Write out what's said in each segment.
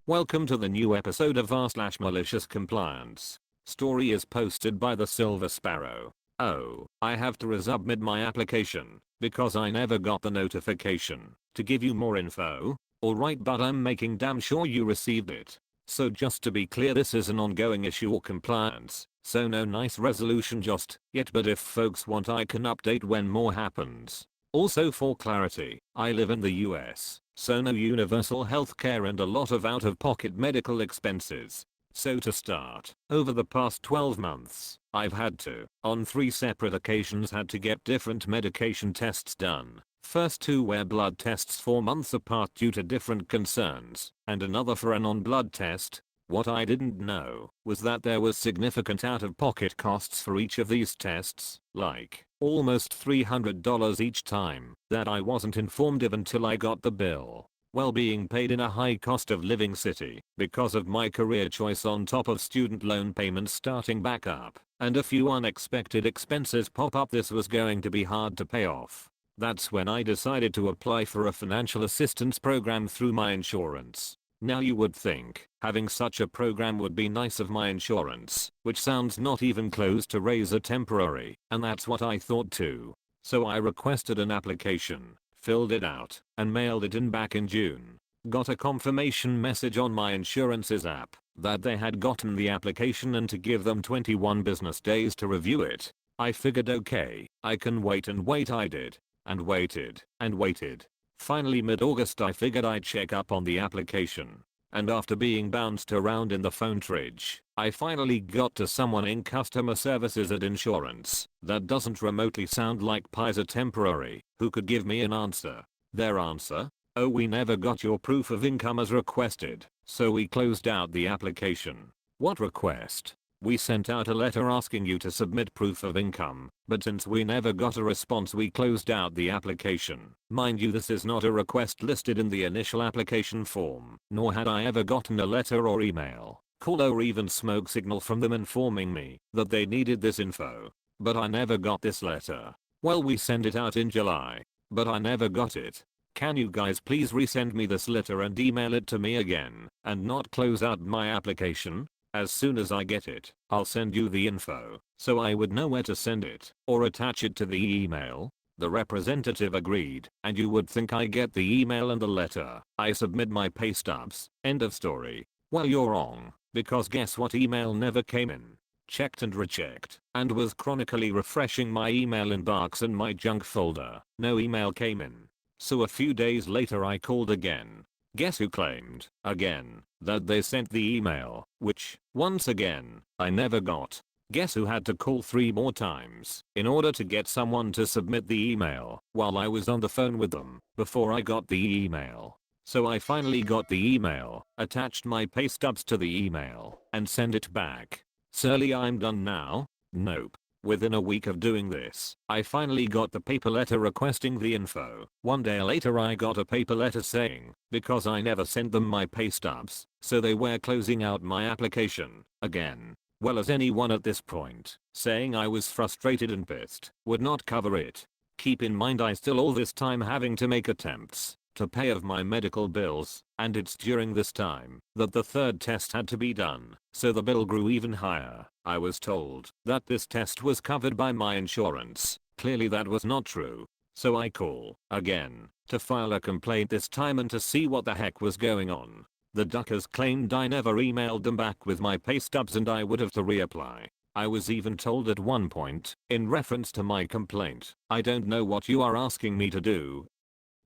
Welcome to the new episode of r/malicious compliance. Story is posted by the Silver Sparrow. Oh, I have to resubmit my application because I never got the notification to give you more info. Alright, but I'm making damn sure you received it. So just to be clear, this is an ongoing issue or compliance, so no nice resolution just yet, but if folks want I can update when more happens. Also, for clarity, I live in the US, so no universal healthcare and a lot of out-of-pocket medical expenses. So to start, over the past 12 months, I've had to, on 3 separate occasions, had to get different medication tests done. First 2 were blood tests 4 months apart due to different concerns, and another for a non-blood test. What I didn't know was that there was significant out-of-pocket costs for each of these tests, like almost $300 each time, that I wasn't informed of until I got the bill. While being paid in a high cost of living city because of my career choice, on top of student loan payments starting back up, and a few unexpected expenses pop up, this was going to be hard to pay off. That's when I decided to apply for a financial assistance program through my insurance. Now you would think having such a program would be nice of my insurance, which sounds not even close to razor temporary, and that's what I thought too. So I requested an application, filled it out, and mailed it in back in June. Got a confirmation message on my insurance's app that they had gotten the application and to give them 21 business days to review it. I figured, okay, I can wait, and wait I did. And waited, and waited. Finally, mid-August, I figured I'd check up on the application. And after being bounced around in the phone tree, I finally got to someone in customer services at insurance that doesn't remotely sound like Pfizer temporary, who could give me an answer. Their answer? Oh, we never got your proof of income as requested, so we closed out the application. What request? We sent out a letter asking you to submit proof of income, but since we never got a response, we closed out the application. Mind you, this is not a request listed in the initial application form, nor had I ever gotten a letter or email, call, or even smoke signal from them informing me that they needed this info. But I never got this letter. Well, we sent it out in July, but I never got it. Can you guys please resend me this letter and email it to me again, and not close out my application? As soon as I get it, I'll send you the info, so I would know where to send it, or attach it to the email. The representative agreed, and you would think I get the email and the letter, I submit my pay stubs, end of story. Well, you're wrong, because guess what, email never came in. Checked and rechecked, and was chronically refreshing my email inbox and my junk folder. No email came in. So a few days later I called again. Guess who claimed, again, that they sent the email, which, once again, I never got. Guess who had to call 3 more times in order to get someone to submit the email while I was on the phone with them before I got the email. So I finally got the email, attached my pay stubs to the email, and sent it back. Surely I'm done now? Nope. Within a week of doing this, I finally got the paper letter requesting the info. 1 day later I got a paper letter saying, because I never sent them my pay stubs, so they were closing out my application, again. Well, as anyone at this point, saying I was frustrated and pissed, would not cover it. Keep in mind I still all this time having to make attempts to pay of my medical bills, and it's during this time that the 3rd test had to be done, so the bill grew even higher. I was told that this test was covered by my insurance. Clearly that was not true. So I call again to file a complaint this time and to see what the heck was going on. The duckers claimed I never emailed them back with my pay stubs and I would have to reapply. I was even told at one point, in reference to my complaint, I don't know what you are asking me to do.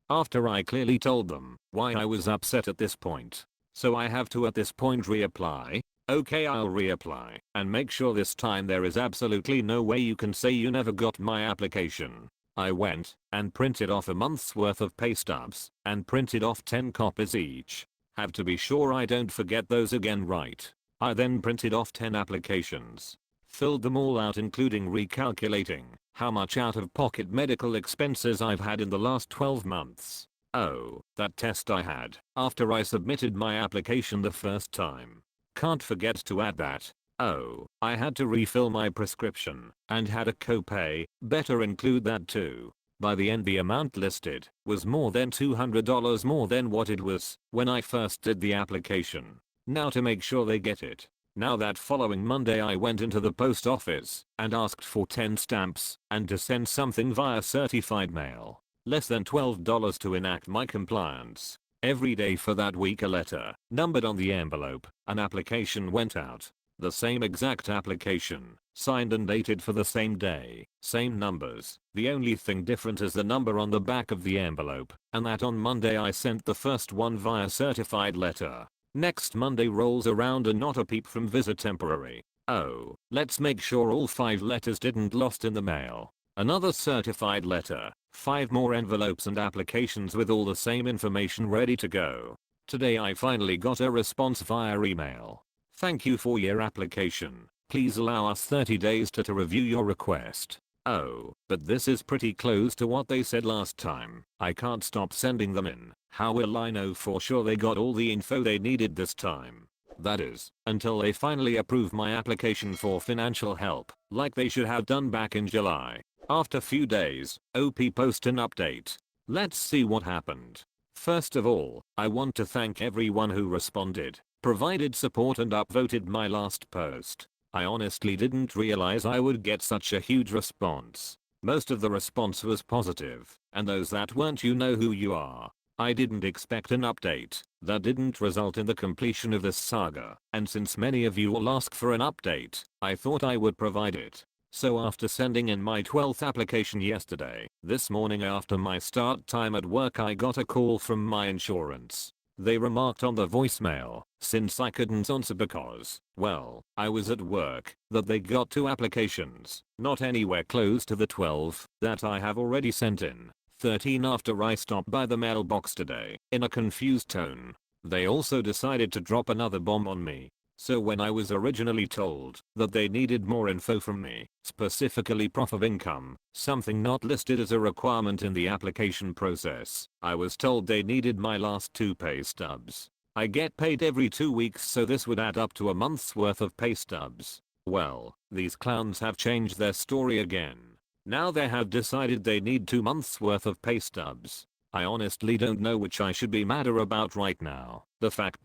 After I clearly told them why I was upset at this point. So I have to at this point reapply. Okay, I'll reapply and make sure this time there is absolutely no way you can say you never got my application. I went and printed off a month's worth of pay stubs and printed off 10 copies each. Have to be sure I don't forget those again, right? I then printed off 10 applications. Filled them all out, including recalculating how much out-of-pocket medical expenses I've had in the last 12 months. Oh, that test I had after I submitted my application the first time. Can't forget to add that. Oh, I had to refill my prescription and had a copay. Better include that too. By the end the amount listed was more than $200 more than what it was when I first did the application. Now to make sure they get it. Now that following Monday I went into the post office and asked for 10 stamps and to send something via certified mail. Less than $12 to enact my compliance. Every day for that week a letter, numbered on the envelope, an application went out. The same exact application, signed and dated for the same day, same numbers. The only thing different is the number on the back of the envelope, and that on Monday I sent the first one via certified letter. Next Monday rolls around and not a peep from Visa temporary. Oh, let's make sure all 5 letters didn't lost in the mail. Another certified letter, 5 more envelopes and applications with all the same information ready to go. Today I finally got a response via email. Thank you for your application. Please allow us 30 days to review your request. Oh, but this is pretty close to what they said last time. I can't stop sending them in. How will I know for sure they got all the info they needed this time? That is, until they finally approve my application for financial help, like they should have done back in July. After few days, OP post an update. Let's see what happened. First of all, I want to thank everyone who responded, provided support and upvoted my last post. I honestly didn't realize I would get such a huge response. Most of the response was positive, and those that weren't, you know who you are. I didn't expect an update that didn't result in the completion of this saga, and since many of you will ask for an update, I thought I would provide it. So after sending in my 12th application yesterday, this morning after my start time at work I got a call from my insurance. They remarked on the voicemail, since I couldn't answer because, well, I was at work, that they got 2 applications, not anywhere close to the 12 that I have already sent in. 13 after I stopped by the mailbox today. In a confused tone. They also decided to drop another bomb on me. So when I was originally told that they needed more info from me, specifically proof of income, something not listed as a requirement in the application process, I was told they needed my last 2 pay stubs. I get paid every 2 weeks, so this would add up to a month's worth of pay stubs. Well, these clowns have changed their story again. Now they have decided they need 2 months worth of pay stubs. I honestly don't know which I should be madder about right now. The fact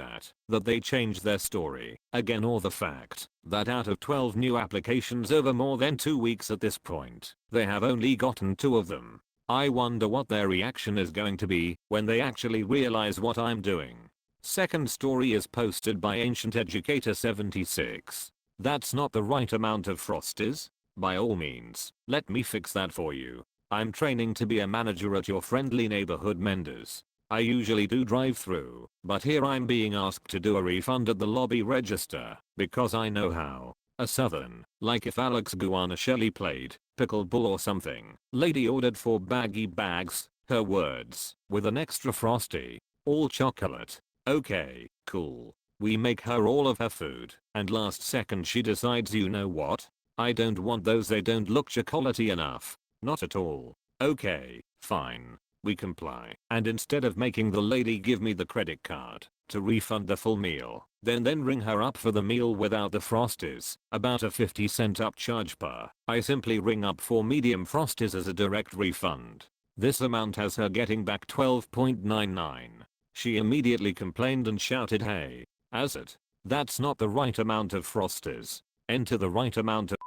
that they changed their story again, or the fact that out of 12 new applications over more than 2 weeks at this point, they have only gotten 2 of them. I wonder what their reaction is going to be when they actually realize what I'm doing. Second story is posted by Ancient Educator 76. That's not the right amount of Frosties? By all means, let me fix that for you. I'm training to be a manager at your friendly neighborhood Menders. I usually do drive-through, but here I'm being asked to do a refund at the lobby register because I know how. A southern, like if Alex Guarnaschelli played pickleball or something. Lady ordered 4 baggy bags, her words, with an extra Frosty. All chocolate. Okay, cool. We make her all of her food, and last second she decides, you know what? I don't want those, they don't look chocolatey enough. Not at all. Okay, fine. We comply. And instead of making the lady give me the credit card to refund the full meal, then ring her up for the meal without the Frosties, about a 50-cent upcharge per, I simply ring up for medium Frosties as a direct refund. This amount has her getting back $12.99. She immediately complained and shouted, hey, Azet, that's not the right amount of Frosties. Enter the right amount of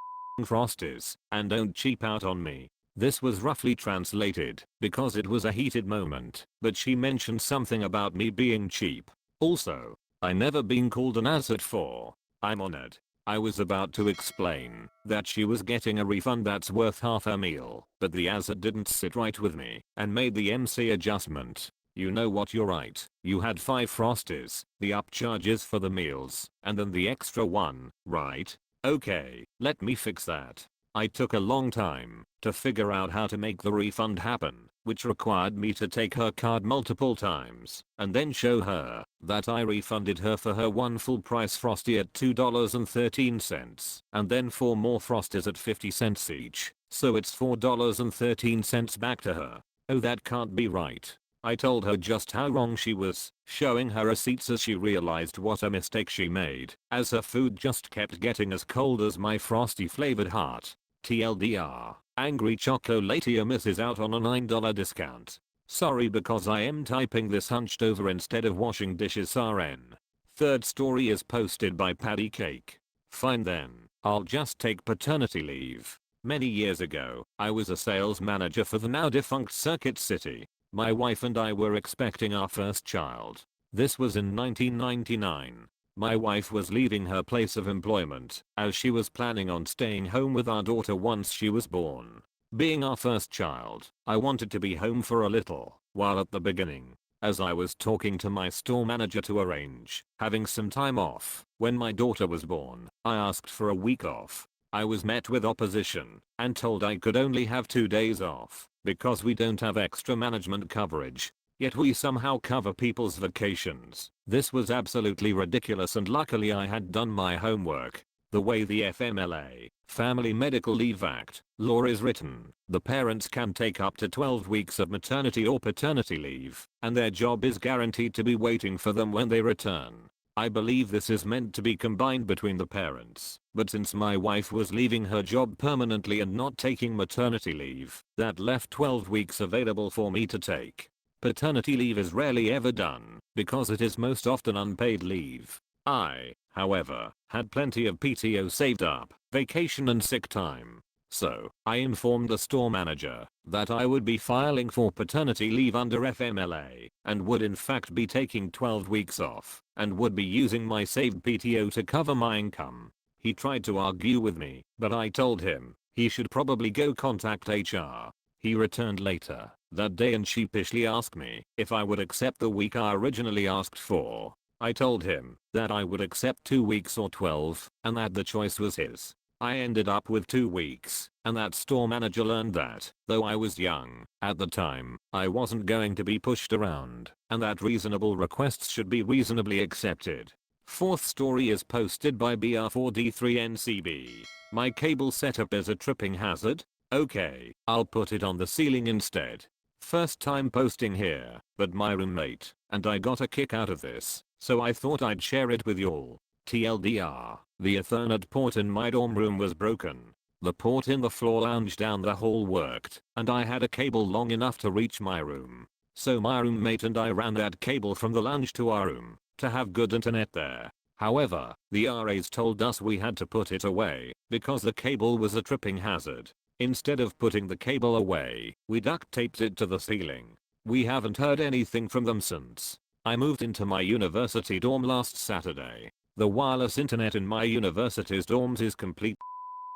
Frosties, and don't cheap out on me. This was roughly translated, because it was a heated moment, but she mentioned something about me being cheap. Also, I never been called an asset for. I'm honored. I was about to explain that she was getting a refund that's worth half her meal, but the asset didn't sit right with me, and made the MC adjustment. You know what, you're right. You had 5 Frosties, the upcharges for the meals, and then the extra one, right? Okay, let me fix that. I took a long time to figure out how to make the refund happen, which required me to take her card multiple times and then show her that I refunded her for her 1 full price Frosty at $2.13 and then 4 more Frosties at 50 cents each, so it's $4.13 back to her. Oh, that can't be right. I told her just how wrong she was, showing her receipts as she realized what a mistake she made, as her food just kept getting as cold as my Frosty flavored heart. TLDR, angry chocolatier misses out on a $9 discount. Sorry because I am typing this hunched over instead of washing dishes RN. Third story is posted by Paddy Cake. Fine then, I'll just take paternity leave. Many years ago, I was a sales manager for the now defunct Circuit City. My wife and I were expecting our first child. This was in 1999. My wife was leaving her place of employment as she was planning on staying home with our daughter once she was born. Being our first child, I wanted to be home for a little while at the beginning, as I was talking to my store manager to arrange having some time off. When my daughter was born, I asked for a week off. I was met with opposition and told I could only have 2 days off because we don't have extra management coverage. Yet we somehow cover people's vacations. This was absolutely ridiculous, and luckily I had done my homework. The way the FMLA, Family Medical Leave Act, law is written, the parents can take up to 12 weeks of maternity or paternity leave, and their job is guaranteed to be waiting for them when they return. I believe this is meant to be combined between the parents, but since my wife was leaving her job permanently and not taking maternity leave, that left 12 weeks available for me to take. Paternity leave is rarely ever done because it is most often unpaid leave. I, however, had plenty of PTO saved up, vacation and sick time. So, I informed the store manager that I would be filing for paternity leave under FMLA and would in fact be taking 12 weeks off and would be using my saved PTO to cover my income. He tried to argue with me, but I told him he should probably go contact HR. He returned later that day and sheepishly asked me if I would accept the week I originally asked for. I told him that I would accept 2 weeks or 12 and that the choice was his. I ended up with 2 weeks, and that store manager learned that, though I was young at the time, I wasn't going to be pushed around, and that reasonable requests should be reasonably accepted. Fourth story is posted by BR4D3NCB. My cable setup is a tripping hazard. Okay, I'll put it on the ceiling instead. First time posting here, but my roommate and I got a kick out of this, so I thought I'd share it with y'all. TLDR, the Ethernet port in my dorm room was broken. The port in the floor lounge down the hall worked, and I had a cable long enough to reach my room. So my roommate and I ran that cable from the lounge to our room to have good internet there. However, the RAs told us we had to put it away because the cable was a tripping hazard. Instead of putting the cable away, we duct taped it to the ceiling. We haven't heard anything from them since. I moved into my university dorm last Saturday. The wireless internet in my university's dorms is complete,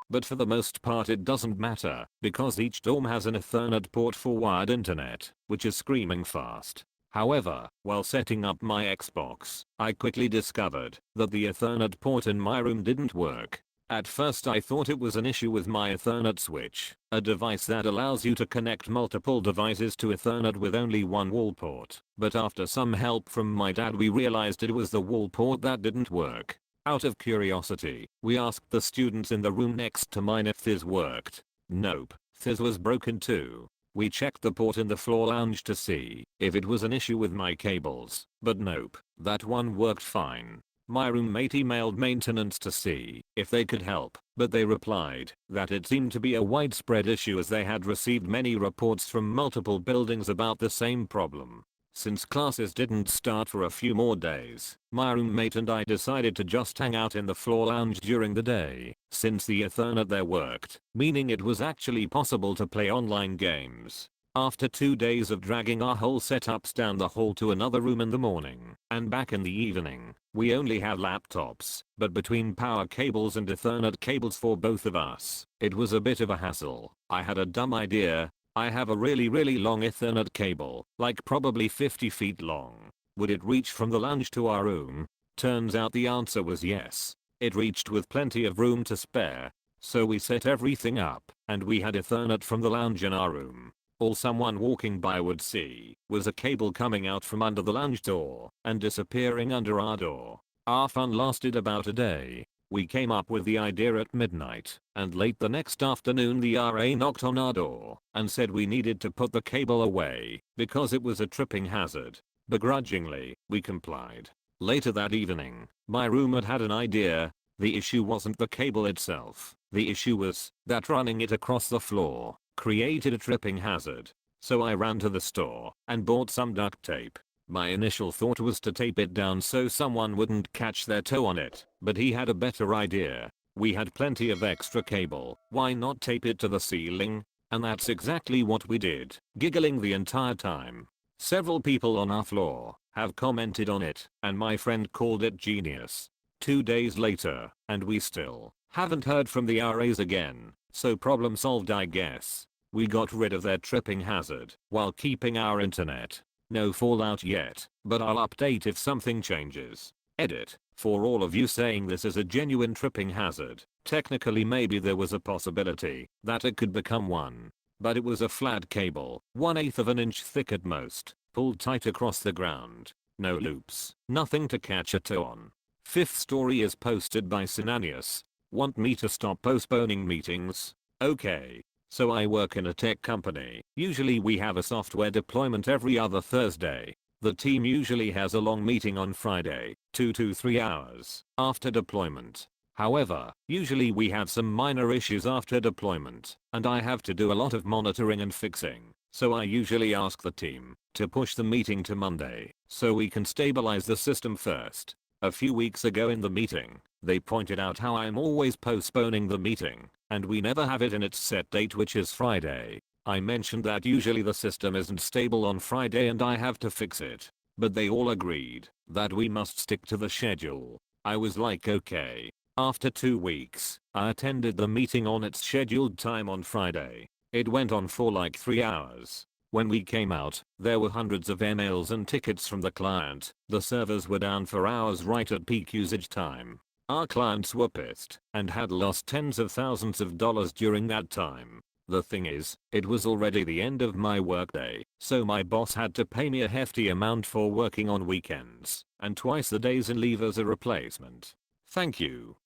but for the most part it doesn't matter because each dorm has an Ethernet port for wired internet, which is screaming fast. However, while setting up my Xbox, I quickly discovered that the Ethernet port in my room didn't work. At first I thought it was an issue with my Ethernet switch, a device that allows you to connect multiple devices to Ethernet with only one wall port, but after some help from my dad we realized it was the wall port that didn't work. Out of curiosity, we asked the students in the room next to mine if this worked. Nope, this was broken too. We checked the port in the floor lounge to see if it was an issue with my cables, but nope, that one worked fine. My roommate emailed maintenance to see if they could help, but they replied that it seemed to be a widespread issue as they had received many reports from multiple buildings about the same problem. Since classes didn't start for a few more days, my roommate and I decided to just hang out in the floor lounge during the day, since the Ethernet there worked, meaning it was actually possible to play online games. After 2 days of dragging our whole setups down the hall to another room in the morning and back in the evening, we only have laptops, but between power cables and Ethernet cables for both of us, it was a bit of a hassle. I had a dumb idea. I have a really long Ethernet cable, like probably 50 feet long. Would it reach from the lounge to our room? Turns out the answer was yes. It reached with plenty of room to spare. So we set everything up, and we had Ethernet from the lounge in our room. All someone walking by would see was a cable coming out from under the lounge door and disappearing under our door. Our fun lasted about a day. We came up with the idea at midnight, and late the next afternoon the RA knocked on our door and said we needed to put the cable away because it was a tripping hazard. Begrudgingly, we complied. Later that evening, my roommate had an idea. The issue wasn't the cable itself. The issue was that running it across the floor created a tripping hazard. So I ran to the store and bought some duct tape. My initial thought was to tape it down so someone wouldn't catch their toe on it, but he had a better idea. We had plenty of extra cable, why not tape it to the ceiling? And that's exactly what we did, giggling the entire time. Several people on our floor have commented on it, and my friend called it genius. 2 days later, and we still haven't heard from the RAs again, so problem solved I guess. We got rid of their tripping hazard while keeping our internet. No fallout yet, but I'll update if something changes. Edit. For all of you saying this is a genuine tripping hazard, technically maybe there was a possibility that it could become one. But it was a flat cable, 1/8 of an inch thick at most, pulled tight across the ground. No loops, nothing to catch a toe on. Fifth story is posted by Synanius. Want me to stop postponing meetings? Okay. So I work in a tech company. Usually we have a software deployment every other Thursday. The team usually has a long meeting on Friday, 2 to 3 hours, after deployment. However, usually we have some minor issues after deployment, and I have to do a lot of monitoring and fixing. So I usually ask the team to push the meeting to Monday, so we can stabilize the system first. A few weeks ago in the meeting, they pointed out how I'm always postponing the meeting, and we never have it in its set date, which is Friday. I mentioned that usually the system isn't stable on Friday and I have to fix it. But they all agreed that we must stick to the schedule. I was like okay. After 2 weeks, I attended the meeting on its scheduled time on Friday. It went on for like 3 hours. When we came out, there were hundreds of emails and tickets from the client. The servers were down for hours right at peak usage time. Our clients were pissed and had lost tens of thousands of dollars during that time. The thing is, it was already the end of my workday, so my boss had to pay me a hefty amount for working on weekends and twice the days in leave as a replacement. Thank you.